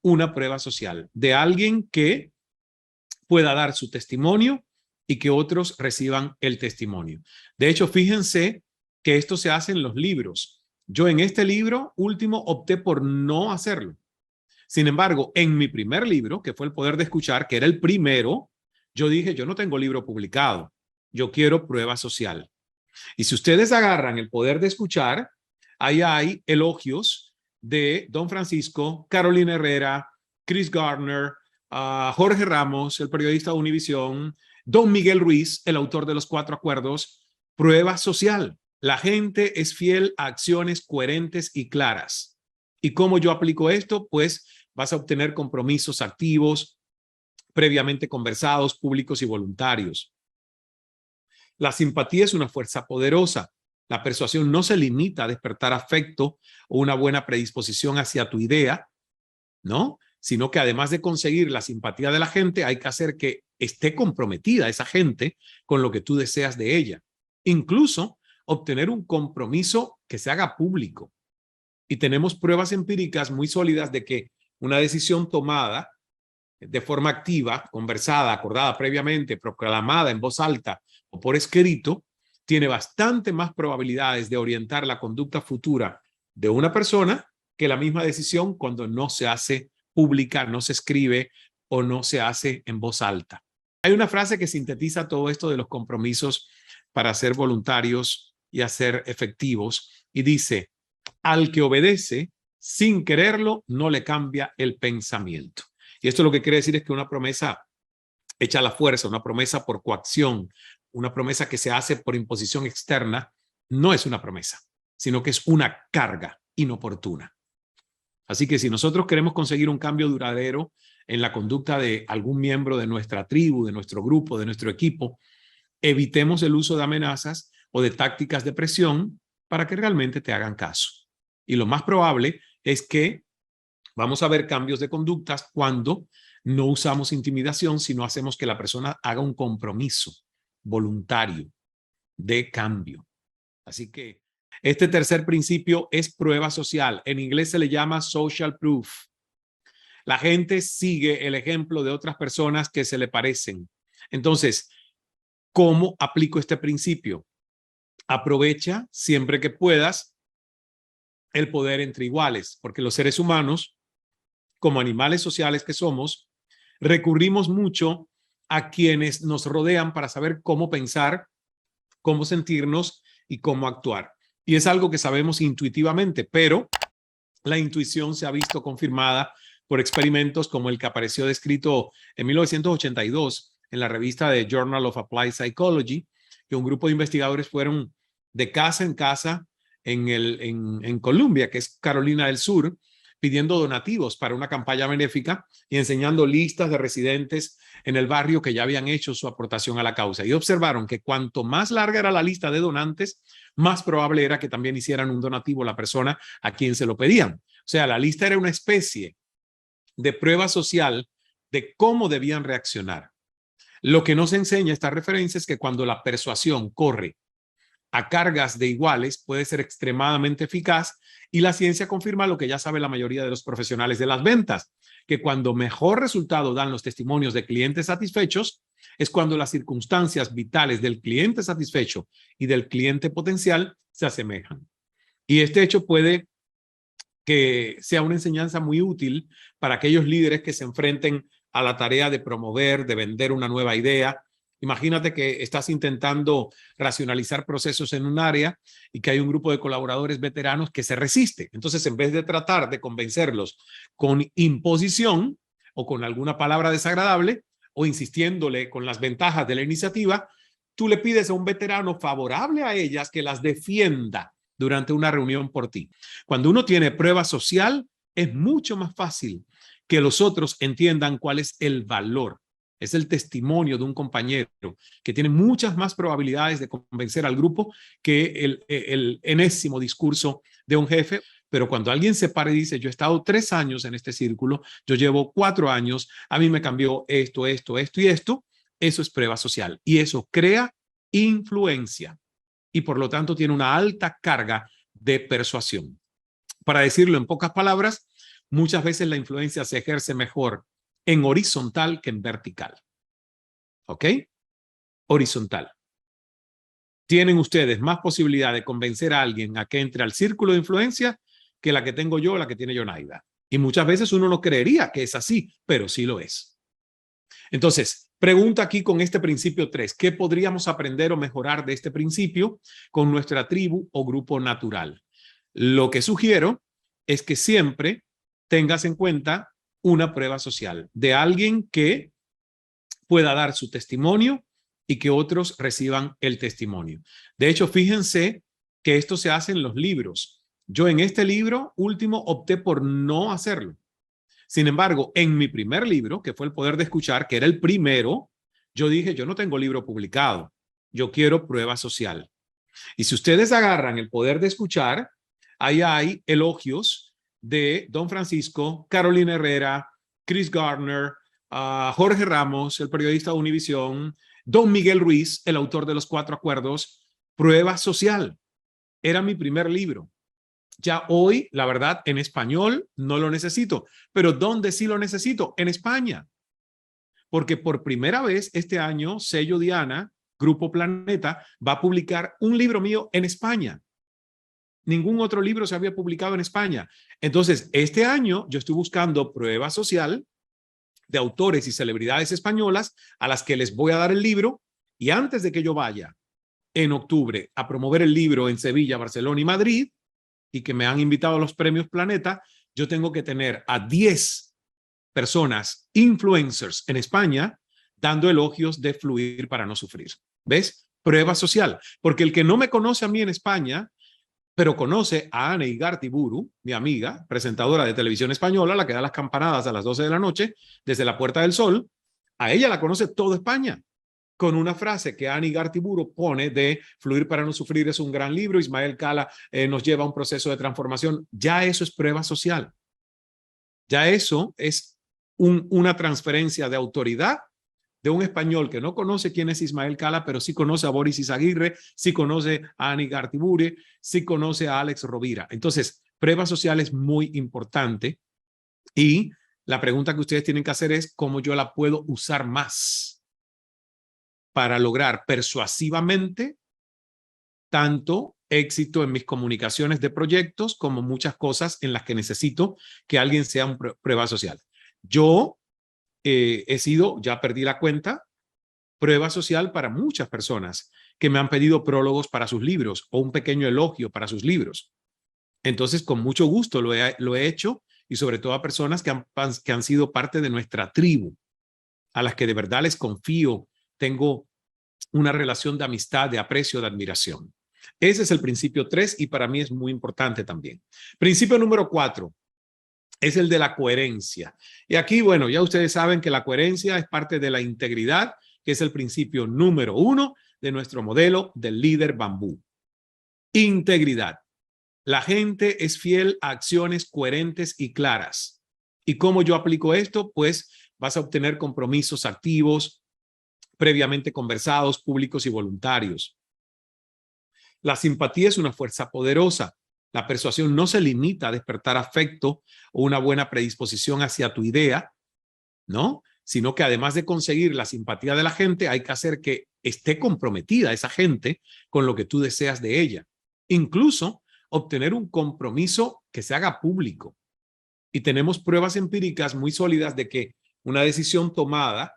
una prueba social de alguien que pueda dar su testimonio y que otros reciban el testimonio. De hecho, fíjense que esto se hace en los libros. Yo en este libro último opté por no hacerlo. Sin embargo, en mi primer libro, que fue El Poder de Escuchar, que era el primero, yo dije, yo no tengo libro publicado, yo quiero prueba social. Y si ustedes agarran El Poder de Escuchar, ahí hay elogios de Don Francisco, Carolina Herrera, Chris Gardner, Jorge Ramos, el periodista de Univisión, Don Miguel Ruiz, el autor de Los 4 Acuerdos, prueba social. La gente es fiel a acciones coherentes y claras. ¿Y cómo yo aplico esto? Pues vas a obtener compromisos activos, previamente conversados, públicos y voluntarios. La simpatía es una fuerza poderosa. La persuasión no se limita a despertar afecto o una buena predisposición hacia tu idea, ¿no? Sino que además de conseguir la simpatía de la gente, hay que hacer que esté comprometida esa gente con lo que tú deseas de ella. Incluso obtener un compromiso que se haga público. Y tenemos pruebas empíricas muy sólidas de que una decisión tomada de forma activa, conversada, acordada previamente, proclamada en voz alta o por escrito, tiene bastante más probabilidades de orientar la conducta futura de una persona que la misma decisión cuando no se hace pública, no se escribe o no se hace en voz alta. Hay una frase que sintetiza todo esto de los compromisos para ser voluntarios y hacer efectivos y dice, al que obedece sin quererlo no le cambia el pensamiento. Y esto lo que quiere decir es que una promesa hecha a la fuerza, una promesa por coacción, una promesa que se hace por imposición externa, no es una promesa, sino que es una carga inoportuna. Así que si nosotros queremos conseguir un cambio duradero en la conducta de algún miembro de nuestra tribu, de nuestro grupo, de nuestro equipo, evitemos el uso de amenazas o de tácticas de presión para que realmente te hagan caso. Y lo más probable es que vamos a ver cambios de conductas cuando no usamos intimidación, sino hacemos que la persona haga un compromiso voluntario de cambio. Así que este tercer principio es prueba social. En inglés se le llama social proof. La gente sigue el ejemplo de otras personas que se le parecen. Entonces, ¿cómo aplico este principio? Aprovecha siempre que puedas el poder entre iguales, porque los seres humanos, como animales sociales que somos, recurrimos mucho a quienes nos rodean para saber cómo pensar, cómo sentirnos y cómo actuar. Y es algo que sabemos intuitivamente, pero la intuición se ha visto confirmada por experimentos como el que apareció descrito en 1982 en la revista de Journal of Applied Psychology, que un grupo de investigadores fueron de casa en casa en Columbia, que es Carolina del Sur, pidiendo donativos para una campaña benéfica y enseñando listas de residentes en el barrio que ya habían hecho su aportación a la causa. Y observaron que cuanto más larga era la lista de donantes, más probable era que también hicieran un donativo a la persona a quien se lo pedían. O sea, la lista era una especie de prueba social de cómo debían reaccionar. Lo que nos enseña esta referencia es que cuando la persuasión corre a cargas de iguales puede ser extremadamente eficaz y la ciencia confirma lo que ya sabe la mayoría de los profesionales de las ventas, que cuando mejor resultado dan los testimonios de clientes satisfechos es cuando las circunstancias vitales del cliente satisfecho y del cliente potencial se asemejan. Y este hecho puede que sea una enseñanza muy útil para aquellos líderes que se enfrenten a la tarea de promover, de vender una nueva idea. Imagínate que estás intentando racionalizar procesos en un área y que hay un grupo de colaboradores veteranos que se resiste. Entonces, en vez de tratar de convencerlos con imposición o con alguna palabra desagradable o insistiéndole con las ventajas de la iniciativa, tú le pides a un veterano favorable a ellas que las defienda durante una reunión por ti. Cuando uno tiene prueba social, es mucho más fácil que los otros entiendan cuál es el valor. Es el testimonio de un compañero que tiene muchas más probabilidades de convencer al grupo que el enésimo discurso de un jefe. Pero cuando alguien se para y dice, yo he estado 3 años en este círculo, yo llevo 4 años, a mí me cambió esto, esto, esto y esto, eso es prueba social. Y eso crea influencia y por lo tanto tiene una alta carga de persuasión. Para decirlo en pocas palabras, muchas veces la influencia se ejerce mejor en horizontal que en vertical. ¿Ok? Horizontal. Tienen ustedes más posibilidad de convencer a alguien a que entre al círculo de influencia que la que tengo yo o la que tiene Yonaida. Y muchas veces uno no creería que es así, pero sí lo es. Entonces, pregunta aquí con este principio 3. ¿Qué podríamos aprender o mejorar de este principio con nuestra tribu o grupo natural? Lo que sugiero es que siempre tengas en cuenta una prueba social de alguien que pueda dar su testimonio y que otros reciban el testimonio. De hecho, fíjense que esto se hace en los libros. Yo en este libro último opté por no hacerlo. Sin embargo, en mi primer libro, que fue El Poder de Escuchar, que era el primero, yo dije, yo no tengo libro publicado, yo quiero prueba social. Y si ustedes agarran El Poder de Escuchar, ahí hay elogios de Don Francisco, Carolina Herrera, Chris Gardner, Jorge Ramos, el periodista de Univisión, Don Miguel Ruiz, el autor de Los 4 Acuerdos, prueba social. Era mi primer libro. Ya hoy, la verdad, en español no lo necesito, pero ¿dónde sí lo necesito? En España. Porque por primera vez este año, Sello Diana, Grupo Planeta, va a publicar un libro mío en España. Ningún otro libro se había publicado en España. Entonces, este año yo estoy buscando prueba social de autores y celebridades españolas a las que les voy a dar el libro, y antes de que yo vaya en octubre a promover el libro en Sevilla, Barcelona y Madrid, y que me han invitado a los premios Planeta, yo tengo que tener a 10 personas, influencers en España, dando elogios de Fluir para no sufrir. ¿Ves? Prueba social. Porque el que no me conoce a mí en España, pero conoce a Ana Igartiburu, mi amiga, presentadora de televisión española, la que da las campanadas a las 12 de la noche, desde la Puerta del Sol, a ella la conoce toda España, con una frase que Ana Igartiburu pone de Fluir para no sufrir es un gran libro, Ismael Cala nos lleva a un proceso de transformación. Ya eso es prueba social. Ya eso es una transferencia de autoridad de un español que no conoce quién es Ismael Cala, pero sí conoce a Boris Izaguirre, sí conoce a Ana Igartiburu, sí conoce a Alex Rovira. Entonces, prueba social es muy importante, y la pregunta que ustedes tienen que hacer es cómo yo la puedo usar más para lograr persuasivamente tanto éxito en mis comunicaciones de proyectos como muchas cosas en las que necesito que alguien sea un prueba social. Yo he sido, ya perdí la cuenta, prueba social para muchas personas que me han pedido prólogos para sus libros o un pequeño elogio para sus libros. Entonces, con mucho gusto lo he hecho, y sobre todo a personas que han sido parte de nuestra tribu, a las que de verdad les confío, tengo una relación de amistad, de aprecio, de admiración. Ese es el principio 3 y para mí es muy importante también. Principio número 4 es el de la coherencia. Y aquí, bueno, ya ustedes saben que la coherencia es parte de la integridad, que es el principio número 1 de nuestro modelo del líder bambú. Integridad. La gente es fiel a acciones coherentes y claras. ¿Y cómo yo aplico esto? Pues vas a obtener compromisos activos, previamente conversados, públicos y voluntarios. La simpatía es una fuerza poderosa. La persuasión no se limita a despertar afecto o una buena predisposición hacia tu idea, ¿no? Sino que además de conseguir la simpatía de la gente, hay que hacer que esté comprometida esa gente con lo que tú deseas de ella. Incluso obtener un compromiso que se haga público. Y tenemos pruebas empíricas muy sólidas de que una decisión tomada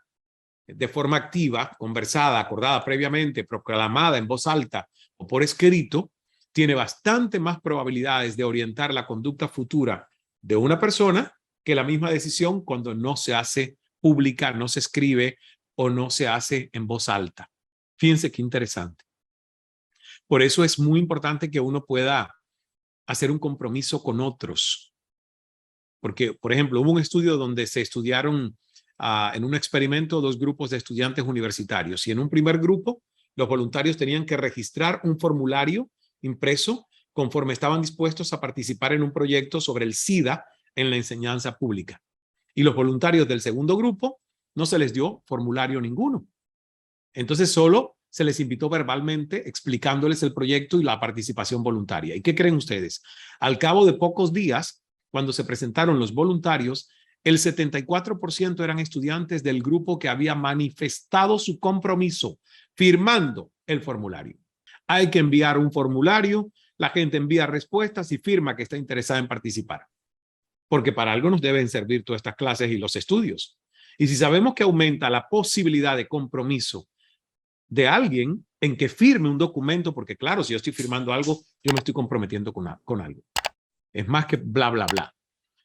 de forma activa, conversada, acordada previamente, proclamada en voz alta o por escrito, tiene bastante más probabilidades de orientar la conducta futura de una persona que la misma decisión cuando no se hace pública, no se escribe o no se hace en voz alta. Fíjense qué interesante. Por eso es muy importante que uno pueda hacer un compromiso con otros. Porque, por ejemplo, hubo un estudio donde se estudiaron en un experimento 2 grupos de estudiantes universitarios, y en un primer grupo los voluntarios tenían que registrar un formulario impreso conforme estaban dispuestos a participar en un proyecto sobre el SIDA en la enseñanza pública. Y los voluntarios del segundo grupo no se les dio formulario ninguno. Entonces solo se les invitó verbalmente explicándoles el proyecto y la participación voluntaria. ¿Y qué creen ustedes? Al cabo de pocos días, cuando se presentaron los voluntarios, el 74% eran estudiantes del grupo que había manifestado su compromiso firmando el formulario. Hay que enviar un formulario, la gente envía respuestas y firma que está interesada en participar. Porque para algo nos deben servir todas estas clases y los estudios. Y si sabemos que aumenta la posibilidad de compromiso de alguien en que firme un documento, porque claro, si yo estoy firmando algo, yo me estoy comprometiendo con algo. Es más que bla, bla, bla.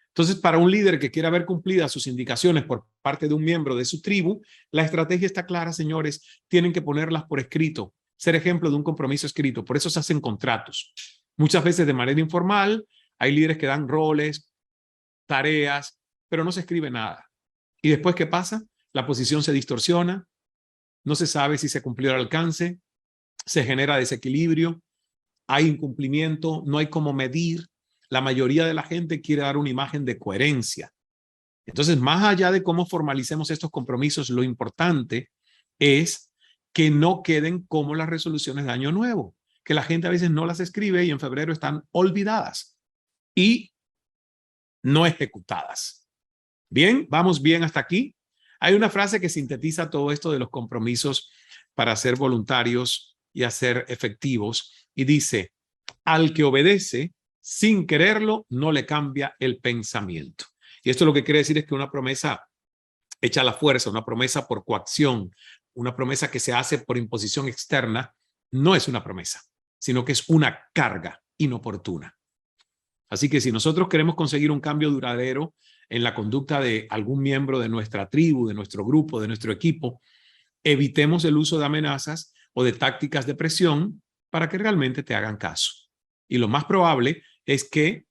Entonces, para un líder que quiera ver cumplidas sus indicaciones por parte de un miembro de su tribu, la estrategia está clara, señores. Tienen que ponerlas por escrito, ser ejemplo de un compromiso escrito. Por eso se hacen contratos. Muchas veces de manera informal, hay líderes que dan roles, tareas, pero no se escribe nada. ¿Y después qué pasa? La posición se distorsiona, no se sabe si se cumplió el alcance, se genera desequilibrio, hay incumplimiento, no hay cómo medir. La mayoría de la gente quiere dar una imagen de coherencia. Entonces, más allá de cómo formalicemos estos compromisos, lo importante es que no queden como las resoluciones de Año Nuevo, que la gente a veces no las escribe y en febrero están olvidadas y no ejecutadas. Bien, vamos bien hasta aquí. Hay una frase que sintetiza todo esto de los compromisos para ser voluntarios y hacer efectivos y dice, al que obedece sin quererlo, no le cambia el pensamiento. Y esto lo que quiere decir es que una promesa hecha a la fuerza, una promesa por coacción, una promesa que se hace por imposición externa, no es una promesa, sino que es una carga inoportuna. Así que si nosotros queremos conseguir un cambio duradero en la conducta de algún miembro de nuestra tribu, de nuestro grupo, de nuestro equipo, evitemos el uso de amenazas o de tácticas de presión para que realmente te hagan caso. Y lo más probable es que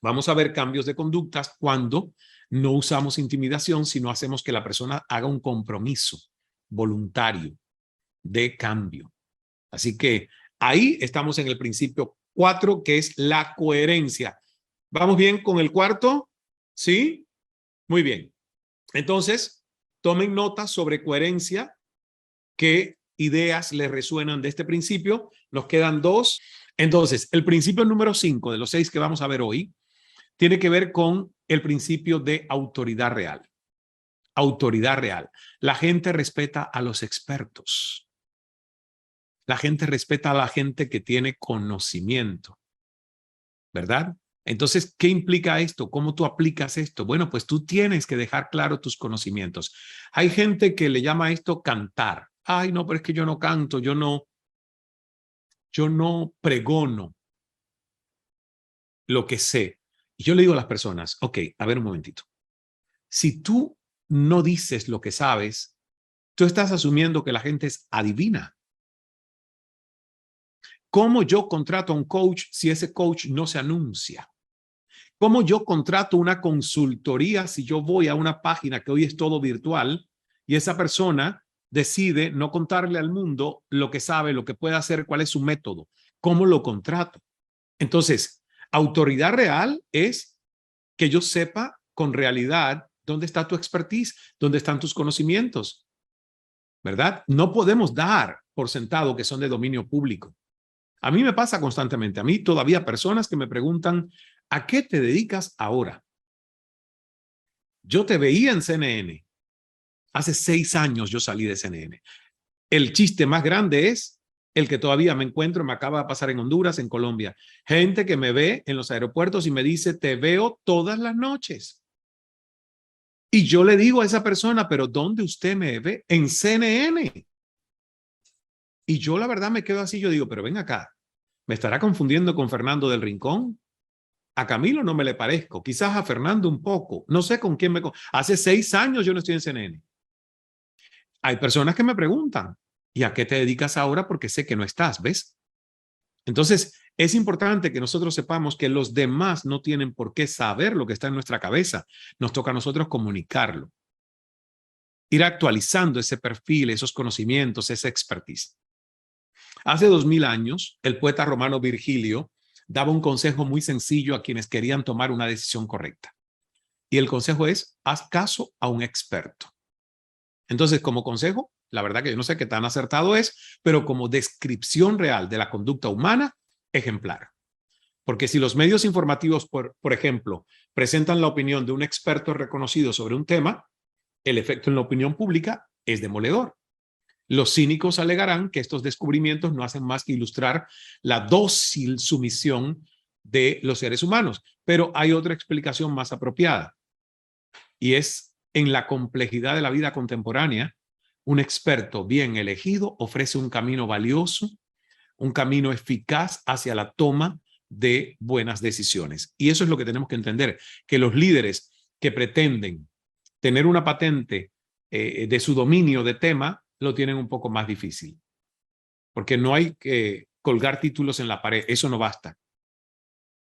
vamos a ver cambios de conductas cuando no usamos intimidación, sino hacemos que la persona haga un compromiso voluntario de cambio. Así que ahí estamos en el principio 4, que es la coherencia. ¿Vamos bien con el cuarto? ¿Sí? Muy bien. Entonces, tomen nota sobre coherencia. ¿Qué ideas les resuenan de este principio? Nos quedan 2. Entonces, el principio número 5 de los 6 que vamos a ver hoy tiene que ver con el principio de autoridad real. Autoridad real. La gente respeta a los expertos. La gente respeta a la gente que tiene conocimiento, ¿verdad? Entonces, ¿qué implica esto? ¿Cómo tú aplicas esto? Bueno, pues tú tienes que dejar claro tus conocimientos. Hay gente que le llama esto cantar. Ay, no, pero es que yo no canto, yo no pregono lo que sé. Y yo le digo a las personas, ok, a ver un momentito. Si tú no dices lo que sabes, tú estás asumiendo que la gente es adivina. ¿Cómo yo contrato a un coach si ese coach no se anuncia? ¿Cómo yo contrato una consultoría si yo voy a una página que hoy es todo virtual y esa persona decide no contarle al mundo lo que sabe, lo que puede hacer, cuál es su método? ¿Cómo lo contrato? Entonces, autoridad real es que yo sepa con realidad dónde está tu expertise, dónde están tus conocimientos, ¿verdad? No podemos dar por sentado que son de dominio público. A mí me pasa constantemente. A mí todavía personas que me preguntan, ¿a qué te dedicas ahora? Yo te veía en CNN. Hace 6 años yo salí de CNN. El chiste más grande es el que todavía me encuentro, me acaba de pasar en Honduras, en Colombia. Gente que me ve en los aeropuertos y me dice, te veo todas las noches. Y yo le digo a esa persona, pero ¿dónde usted me ve? En CNN. Y yo la verdad me quedo así, yo digo, pero ven acá, ¿me estará confundiendo con Fernando del Rincón? A Camilo no me le parezco, quizás a Fernando un poco, no sé con quién me... Hace 6 años yo no estoy en CNN. Hay personas que me preguntan, ¿y a qué te dedicas ahora? Porque sé que no estás, ¿ves? Entonces, es importante que nosotros sepamos que los demás no tienen por qué saber lo que está en nuestra cabeza. Nos toca a nosotros comunicarlo. Ir actualizando ese perfil, esos conocimientos, esa expertise. Hace 2000 años, el poeta romano Virgilio daba un consejo muy sencillo a quienes querían tomar una decisión correcta. Y el consejo es, haz caso a un experto. Entonces, como consejo, la verdad que yo no sé qué tan acertado es, pero como descripción real de la conducta humana, ejemplar. Porque si los medios informativos, por ejemplo, presentan la opinión de un experto reconocido sobre un tema, el efecto en la opinión pública es demoledor. Los cínicos alegarán que estos descubrimientos no hacen más que ilustrar la dócil sumisión de los seres humanos. Pero hay otra explicación más apropiada, y es en la complejidad de la vida contemporánea, un experto bien elegido ofrece un camino valioso, un camino eficaz hacia la toma de buenas decisiones. Y eso es lo que tenemos que entender, que los líderes que pretenden tener una patente de su dominio de tema, lo tienen un poco más difícil. Porque no hay que colgar títulos en la pared, eso no basta.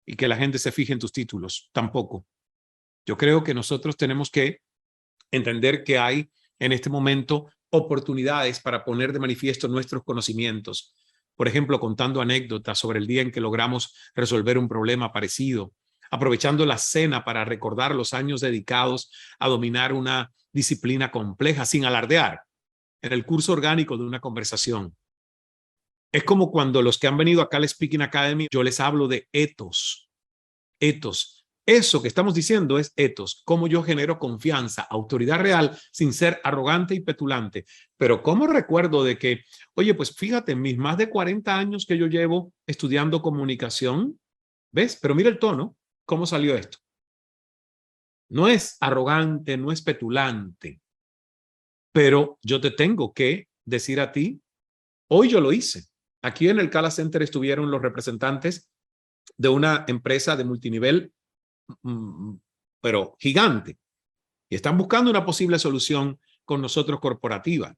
Y que la gente se fije en tus títulos, tampoco. Yo creo que nosotros tenemos que entender que hay en este momento oportunidades para poner de manifiesto nuestros conocimientos. Por ejemplo, contando anécdotas sobre el día en que logramos resolver un problema parecido, aprovechando la cena para recordar los años dedicados a dominar una disciplina compleja sin alardear en el curso orgánico de una conversación. Es como cuando los que han venido acá al Speaking Academy, yo les hablo de ethos. Ethos. Eso que estamos diciendo es ethos, cómo yo genero confianza, autoridad real, sin ser arrogante y petulante. Pero cómo recuerdo de que, oye, pues fíjate, en mis más de 40 años que yo llevo estudiando comunicación, ¿ves? Pero mira el tono, ¿cómo salió esto? No es arrogante, no es petulante, pero yo te tengo que decir a ti, hoy yo lo hice. Aquí en el Cala Center estuvieron los representantes de una empresa de multinivel, pero gigante, y están buscando una posible solución con nosotros corporativa.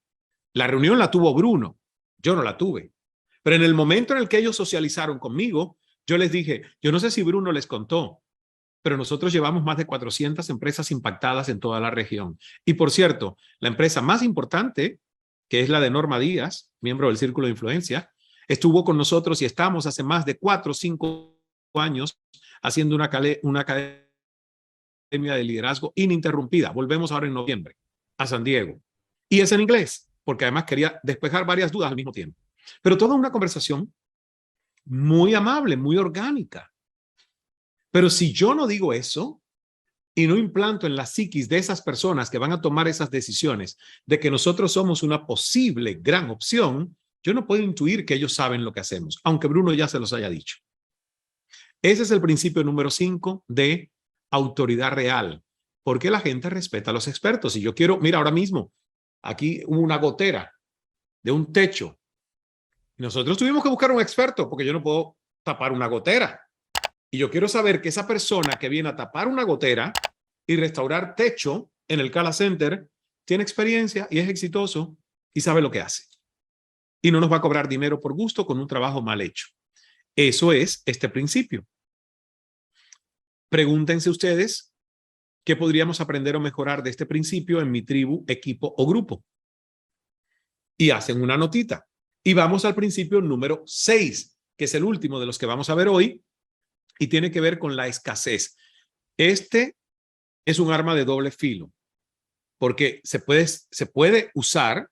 La reunión la tuvo Bruno, yo no la tuve, pero en el momento en el que ellos socializaron conmigo, yo les dije, yo no sé si Bruno les contó, pero nosotros llevamos más de 400 empresas impactadas en toda la región. Y por cierto, la empresa más importante, que es la de Norma Díaz, miembro del Círculo de Influencia, estuvo con nosotros y estamos hace más de 4 o 5 años haciendo una academia de liderazgo ininterrumpida. Volvemos ahora en noviembre a San Diego. Y es en inglés, porque además quería despejar varias dudas al mismo tiempo. Pero toda una conversación muy amable, muy orgánica. Pero si yo no digo eso y no implanto en la psiquis de esas personas que van a tomar esas decisiones de que nosotros somos una posible gran opción, yo no puedo intuir que ellos saben lo que hacemos, aunque Bruno ya se los haya dicho. Ese es el principio número 5 de autoridad real, porque la gente respeta a los expertos. Si yo quiero, mira, ahora mismo, aquí hubo una gotera de un techo. Nosotros tuvimos que buscar un experto porque yo no puedo tapar una gotera. Y yo quiero saber que esa persona que viene a tapar una gotera y restaurar techo en el Cala Center tiene experiencia y es exitoso y sabe lo que hace. Y no nos va a cobrar dinero por gusto con un trabajo mal hecho. Eso es este principio. Pregúntense ustedes qué podríamos aprender o mejorar de este principio en mi tribu, equipo o grupo. Y hacen una notita. Y vamos al principio número 6, que es el último de los que vamos a ver hoy, y tiene que ver con la escasez. Este es un arma de doble filo, porque se puede usar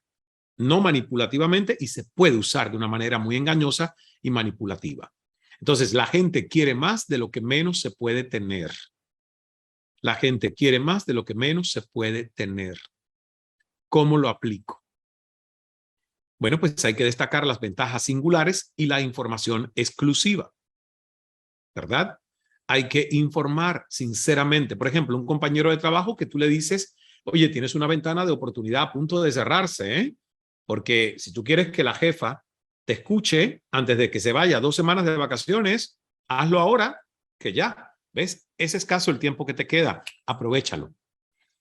no manipulativamente y se puede usar de una manera muy engañosa y manipulativa. Entonces, la gente quiere más de lo que menos se puede tener. La gente quiere más de lo que menos se puede tener. ¿Cómo lo aplico? Bueno, pues hay que destacar las ventajas singulares y la información exclusiva, ¿verdad? Hay que informar sinceramente. Por ejemplo, un compañero de trabajo que tú le dices, oye, tienes una ventana de oportunidad a punto de cerrarse, ¿eh? Porque si tú quieres que la jefa te escuche antes de que se vaya 2 semanas de vacaciones, hazlo ahora, que ya, ¿ves? Es escaso el tiempo que te queda, aprovéchalo.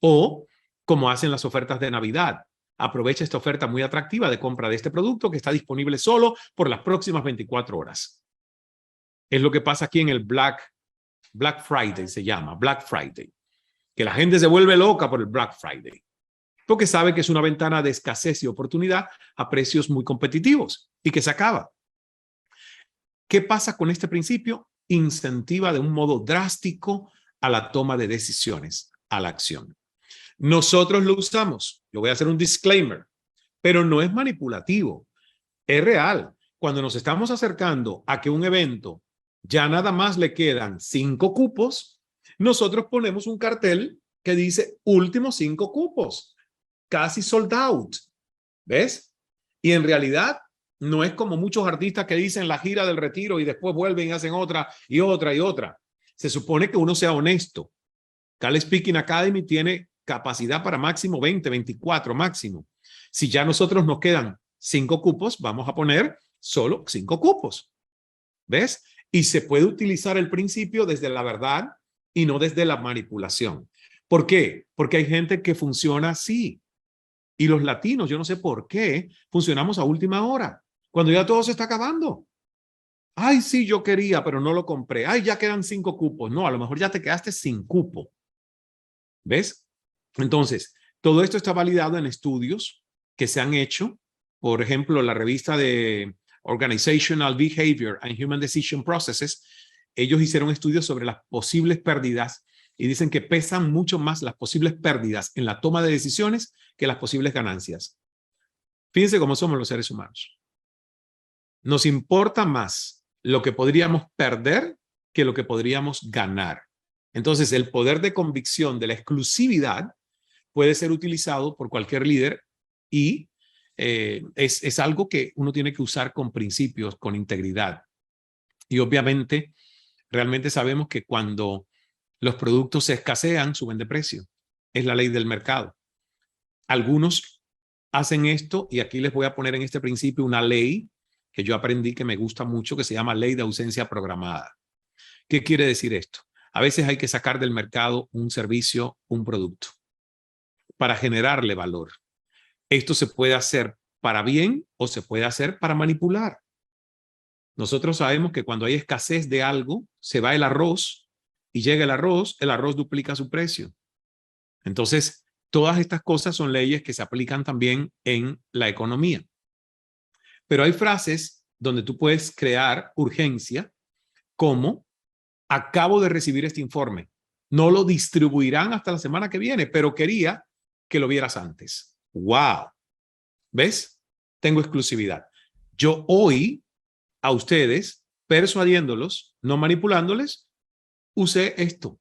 O como hacen las ofertas de Navidad, aprovecha esta oferta muy atractiva de compra de este producto que está disponible solo por las próximas 24 horas. Es lo que pasa aquí en el Black Friday, se llama Black Friday, que la gente se vuelve loca por el Black Friday, porque sabe que es una ventana de escasez y oportunidad a precios muy competitivos y que se acaba. ¿Qué pasa con este principio? Incentiva de un modo drástico a la toma de decisiones, a la acción. Nosotros lo usamos. Yo voy a hacer un disclaimer, pero no es manipulativo. Es real. Cuando nos estamos acercando a que un evento ya nada más le quedan 5 cupos, nosotros ponemos un cartel que dice últimos 5 cupos, casi sold out. ¿Ves? Y en realidad no es como muchos artistas que dicen la gira del retiro y después vuelven y hacen otra y otra y otra. Se supone que uno sea honesto. Cal Speaking Academy tiene capacidad para máximo 20, 24 máximo. Si ya nosotros nos quedan 5 cupos, vamos a poner solo 5 cupos. ¿Ves? Y se puede utilizar el principio desde la verdad y no desde la manipulación. ¿Por qué? Porque hay gente que funciona así. Y los latinos, yo no sé por qué, funcionamos a última hora, cuando ya todo se está acabando. Ay, sí, yo quería, pero no lo compré. Ay, ya quedan 5 cupos. No, a lo mejor ya te quedaste sin cupo. ¿Ves? Entonces, todo esto está validado en estudios que se han hecho. Por ejemplo, la revista de Organizational Behavior and Human Decision Processes, ellos hicieron estudios sobre las posibles pérdidas y dicen que pesan mucho más las posibles pérdidas en la toma de decisiones que las posibles ganancias. Fíjense cómo somos los seres humanos. Nos importa más lo que podríamos perder que lo que podríamos ganar. Entonces, el poder de convicción de la exclusividad puede ser utilizado por cualquier líder y es algo que uno tiene que usar con principios, con integridad. Y obviamente, realmente sabemos que cuando los productos se escasean, suben de precio. Es la ley del mercado. Algunos hacen esto y aquí les voy a poner en este principio una ley que yo aprendí que me gusta mucho, que se llama ley de ausencia programada. ¿Qué quiere decir esto? A veces hay que sacar del mercado un servicio, un producto, para generarle valor. Esto se puede hacer para bien o se puede hacer para manipular. Nosotros sabemos que cuando hay escasez de algo, se va el arroz y llega el arroz duplica su precio. Entonces, todas estas cosas son leyes que se aplican también en la economía. Pero hay frases donde tú puedes crear urgencia, como acabo de recibir este informe. No lo distribuirán hasta la semana que viene, pero quería que lo vieras antes. ¡Wow! ¿Ves? Tengo exclusividad. Yo hoy a ustedes, persuadiéndolos, no manipulándoles, usé esto.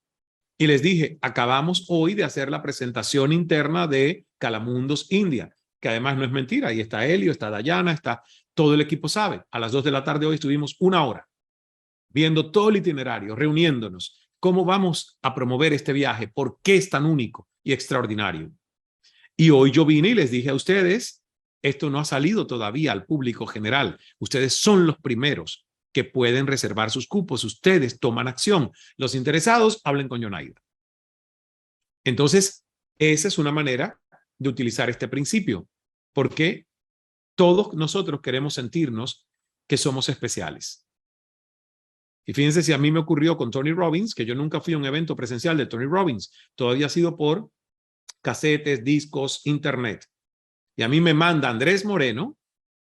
Y les dije, acabamos hoy de hacer la presentación interna de Calamundos India, que además no es mentira. Ahí está Helio, está Dayana, está todo el equipo sabe. A las 2 de la tarde hoy estuvimos 1 hora viendo todo el itinerario, reuniéndonos. ¿Cómo vamos a promover este viaje? ¿Por qué es tan único y extraordinario? Y hoy yo vine y les dije a ustedes, esto no ha salido todavía al público general. Ustedes son los primeros que pueden reservar sus cupos. Ustedes toman acción. Los interesados, hablen con Yonaida. Entonces, esa es una manera de utilizar este principio, porque todos nosotros queremos sentirnos que somos especiales. Y fíjense, si a mí me ocurrió con Tony Robbins, que yo nunca fui a un evento presencial de Tony Robbins, todavía ha sido por casetes, discos, internet. Y a mí me manda Andrés Moreno,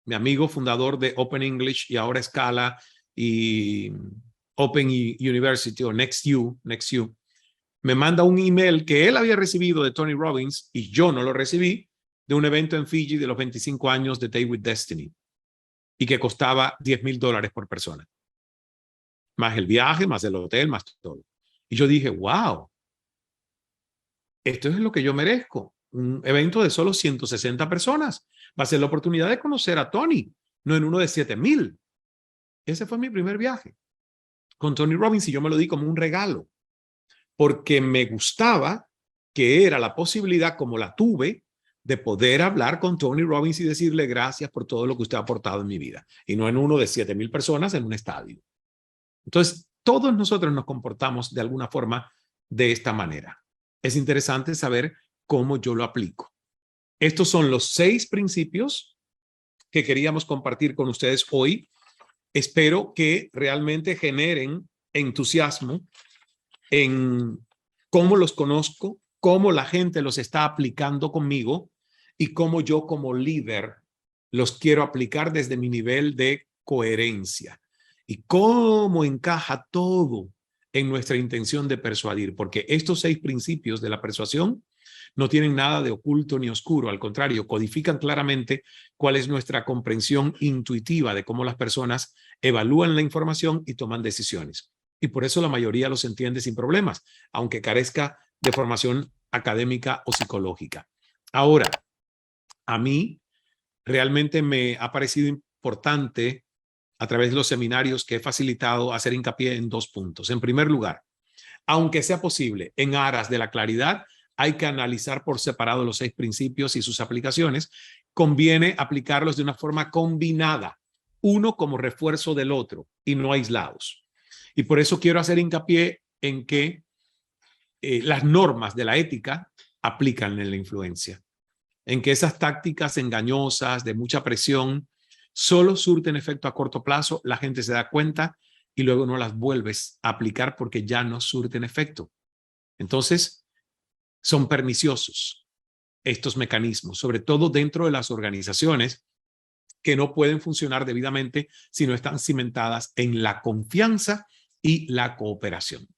mi amigo fundador de Open English y ahora Scala y Open University o NextU, me manda un email que él había recibido de Tony Robbins y yo no lo recibí, de un evento en Fiji de los 25 años de Day with Destiny y que costaba $10,000 por persona. Más el viaje, más el hotel, más todo. Y yo dije, wow, esto es lo que yo merezco. Un evento de solo 160 personas. Va a ser la oportunidad de conocer a Tony, no en uno de 7,000. Ese fue mi primer viaje con Tony Robbins y yo me lo di como un regalo, porque me gustaba que era la posibilidad, como la tuve, de poder hablar con Tony Robbins y decirle gracias por todo lo que usted ha aportado en mi vida. Y no en uno de 7,000 personas en un estadio. Entonces, todos nosotros nos comportamos de alguna forma de esta manera. Es interesante saber cómo yo lo aplico. Estos son los 6 principios que queríamos compartir con ustedes hoy. Espero que realmente generen entusiasmo en cómo los conozco, cómo la gente los está aplicando conmigo y cómo yo como líder los quiero aplicar desde mi nivel de coherencia. Y cómo encaja todo en nuestra intención de persuadir, porque estos 6 principios de la persuasión no tienen nada de oculto ni oscuro, al contrario, codifican claramente cuál es nuestra comprensión intuitiva de cómo las personas evalúan la información y toman decisiones. y por eso la mayoría los entiende sin problemas, aunque carezca de formación académica o psicológica. Ahora, a mí realmente me ha parecido importante a través de los seminarios que he facilitado hacer hincapié en 2 puntos. En primer lugar, aunque sea posible, en aras de la claridad, hay que analizar por separado los 6 principios y sus aplicaciones. Conviene aplicarlos de una forma combinada, uno como refuerzo del otro y no aislados. Y por eso quiero hacer hincapié en que las normas de la ética aplican en la influencia, en que esas tácticas engañosas de mucha presión solo surten efecto a corto plazo, la gente se da cuenta y luego no las vuelves a aplicar porque ya no surten efecto. Entonces, son perniciosos estos mecanismos, sobre todo dentro de las organizaciones que no pueden funcionar debidamente si no están cimentadas en la confianza y la cooperación.